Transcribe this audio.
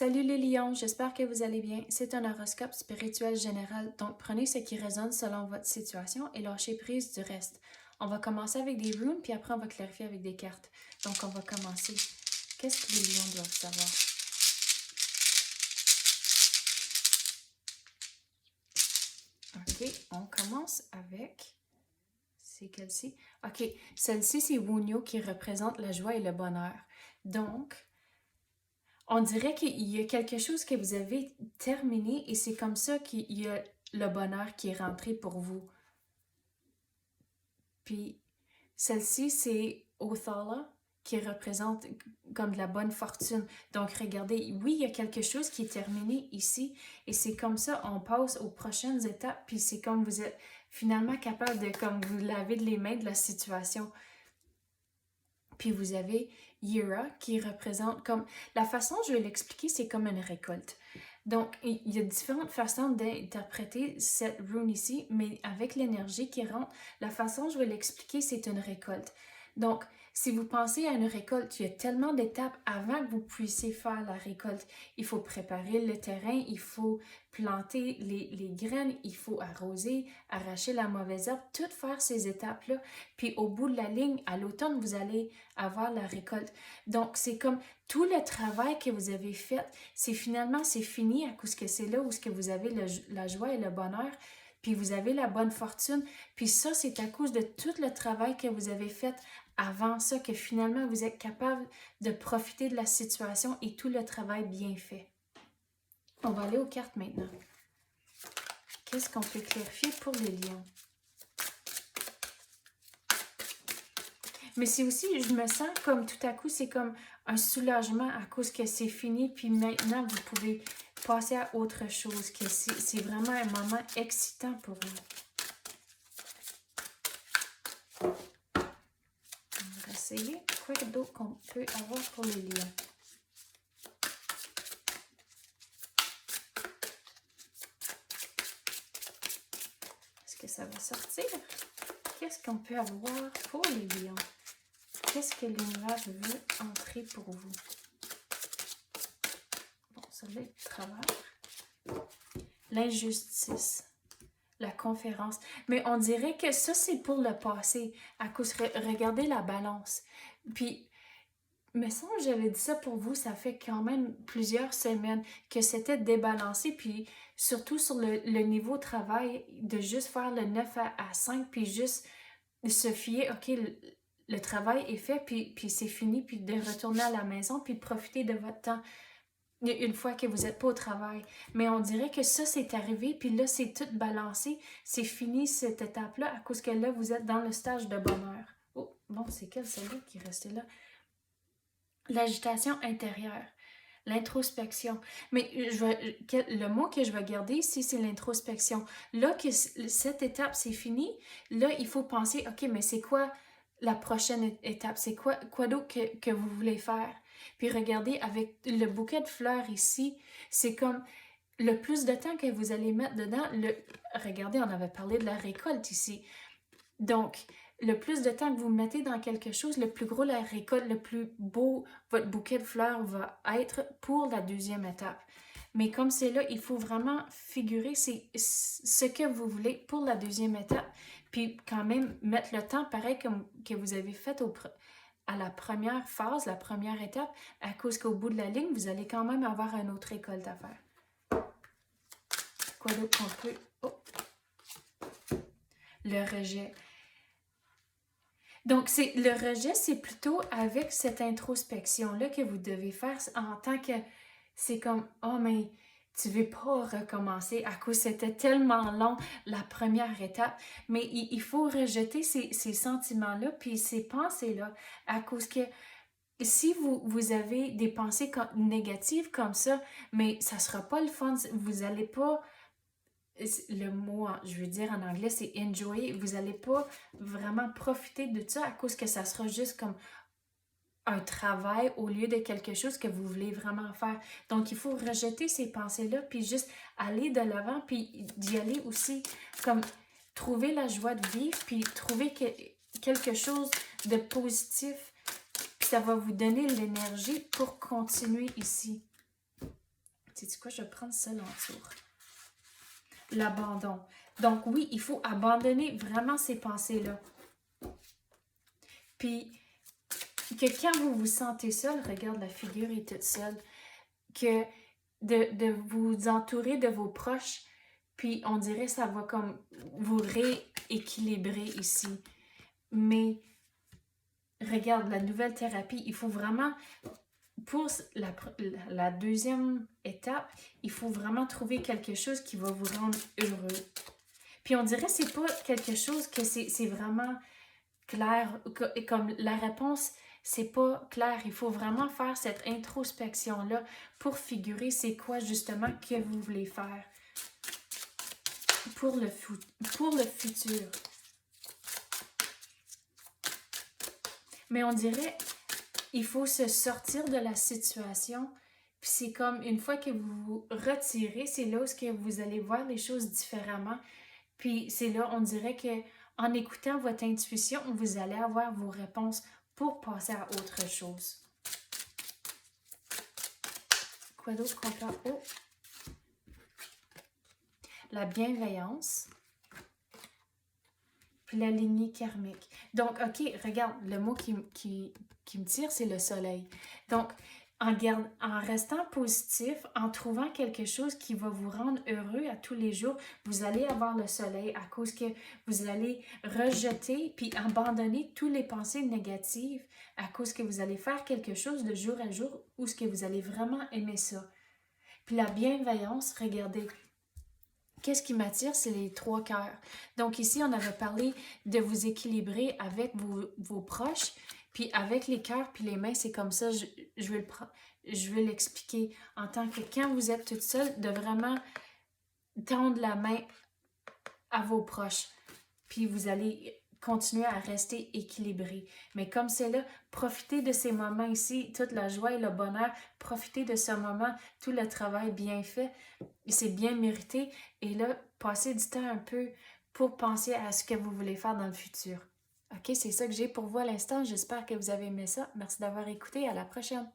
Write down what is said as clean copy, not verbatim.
Salut les lions, j'espère que vous allez bien. C'est un horoscope spirituel général, donc prenez ce qui résonne selon votre situation et lâchez prise du reste. On va commencer avec des runes, puis après on va clarifier avec des cartes. Donc on va commencer. Qu'est-ce que les lions doivent savoir? Ok, on commence avec... C'est quelle-ci? Ok, celle-ci c'est Wunyo qui représente la joie et le bonheur. Donc... on dirait qu'il y a quelque chose que vous avez terminé et c'est comme ça qu'il y a le bonheur qui est rentré pour vous. Puis celle-ci, c'est Othala qui représente comme de la bonne fortune. Donc regardez, oui, il y a quelque chose qui est terminé ici et c'est comme ça, on passe aux prochaines étapes puis c'est comme vous êtes finalement capable de comme vous laver les mains de la situation. Puis vous avez Yira qui représente comme... la façon je vais l'expliquer, c'est comme une récolte. Donc, il y a différentes façons d'interpréter cette rune ici, mais avec l'énergie qui rentre, la façon je vais l'expliquer, c'est une récolte. Donc, si vous pensez à une récolte, il y a tellement d'étapes avant que vous puissiez faire la récolte. Il faut préparer le terrain, il faut planter les graines, il faut arroser, arracher la mauvaise herbe, tout faire ces étapes-là. Puis au bout de la ligne, à l'automne, vous allez avoir la récolte. Donc, c'est comme tout le travail que vous avez fait, c'est finalement, c'est fini à cause que c'est là où ce que vous avez la joie et le bonheur, puis vous avez la bonne fortune. Puis ça, c'est à cause de tout le travail que vous avez fait avant ça, que finalement, vous êtes capable de profiter de la situation et tout le travail bien fait. On va aller aux cartes maintenant. Qu'est-ce qu'on peut clarifier pour les lions? Mais c'est aussi, je me sens comme tout à coup, c'est comme un soulagement à cause que c'est fini, puis maintenant, vous pouvez passer à autre chose, que c'est vraiment un moment excitant pour vous. On va essayer. Quoi d'autre qu'on peut avoir pour les lions? Est-ce que ça va sortir? Qu'est-ce qu'on peut avoir pour les lions? Qu'est-ce que l'univers veut entrer pour vous? Bon, ça va être travers. L'injustice. La conférence. Mais on dirait que ça, c'est pour le passé. À cause, regardez la balance. Puis, me semble que j'avais dit ça pour vous, ça fait quand même plusieurs semaines que c'était débalancé. Puis, surtout sur le niveau travail, de juste faire le 9 à 5, puis juste se fier, OK, le travail est fait, puis c'est fini, puis de retourner à la maison, puis de profiter de votre temps une fois que vous n'êtes pas au travail. Mais on dirait que ça, c'est arrivé, puis là, c'est tout balancé. C'est fini cette étape-là, à cause que là, vous êtes dans le stage de bonheur. Oh, bon, c'est quelle celle-là qui est restée là? L'agitation intérieure, l'introspection. Mais le mot que je vais garder ici, c'est l'introspection. Là que cette étape, c'est fini, là, il faut penser, OK, mais c'est quoi la prochaine étape? C'est quoi d'autre que vous voulez faire? Puis regardez, avec le bouquet de fleurs ici, c'est comme le plus de temps que vous allez mettre dedans. Regardez, on avait parlé de la récolte ici. Donc, le plus de temps que vous mettez dans quelque chose, le plus gros la récolte, le plus beau votre bouquet de fleurs va être pour la deuxième étape. Mais comme c'est là, il faut vraiment figurer ce que vous voulez pour la deuxième étape, puis quand même mettre le temps pareil comme que vous avez fait à la première phase, la première étape, à cause qu'au bout de la ligne, vous allez quand même avoir une autre récolte à faire. Quoi d'autre qu'on peut... Oh! Le rejet. Donc, le rejet, c'est plutôt avec cette introspection-là que vous devez faire en tant que... c'est comme, oh, mais tu ne veux pas recommencer à cause c'était tellement long, la première étape. Mais il faut rejeter ces sentiments-là, puis ces pensées-là, à cause que si vous avez des pensées négatives comme ça, mais ça ne sera pas le fun, vous n'allez pas... le mot, je veux dire en anglais, c'est enjoy. Vous n'allez pas vraiment profiter de ça à cause que ça sera juste comme un travail au lieu de quelque chose que vous voulez vraiment faire. Donc, il faut rejeter ces pensées-là, puis juste aller de l'avant, puis d'y aller aussi comme trouver la joie de vivre, puis trouver quelque chose de positif, puis ça va vous donner l'énergie pour continuer ici. sais-tu quoi, je vais prendre ça l'entour. L'abandon. Donc oui, il faut abandonner vraiment ces pensées-là. Puis, que quand vous vous sentez seul, regarde, la figure est toute seule, que de vous entourer de vos proches, puis on dirait que ça va comme vous rééquilibrer ici. Mais regarde, la nouvelle thérapie, il faut vraiment, pour la deuxième étape, il faut vraiment trouver quelque chose qui va vous rendre heureux. Puis on dirait que c'est pas quelque chose que c'est vraiment clair, comme la réponse, c'est pas clair. Il faut vraiment faire cette introspection-là pour figurer c'est quoi justement que vous voulez faire pour le futur. Mais on dirait, il faut se sortir de la situation. Puis c'est comme une fois que vous vous retirez, c'est là où que vous allez voir les choses différemment. Puis c'est là, on dirait que en écoutant votre intuition, vous allez avoir vos réponses pour passer à autre chose. Quoi d'autre qu'on peut... Oh! La bienveillance. Puis la lignée karmique. Donc, OK, regarde, le mot qui me tire, c'est le soleil. Donc, en restant positif, en trouvant quelque chose qui va vous rendre heureux à tous les jours, vous allez avoir le soleil à cause que vous allez rejeter puis abandonner toutes les pensées négatives à cause que vous allez faire quelque chose de jour à jour où ce que vous allez vraiment aimer ça. Puis la bienveillance, regardez, qu'est-ce qui m'attire, c'est les 3 cœurs. Donc ici, on avait parlé de vous équilibrer avec vos proches. Puis avec les cœurs puis les mains, c'est comme ça, je vais l'expliquer en tant que quand vous êtes toute seule, de vraiment tendre la main à vos proches. Puis vous allez continuer à rester équilibré. Mais comme c'est là, profitez de ces moments ici, toute la joie et le bonheur, profitez de ce moment, tout le travail bien fait, c'est bien mérité. Et là, passez du temps un peu pour penser à ce que vous voulez faire dans le futur. OK, c'est ça que j'ai pour vous à l'instant. J'espère que vous avez aimé ça. Merci d'avoir écouté. À la prochaine.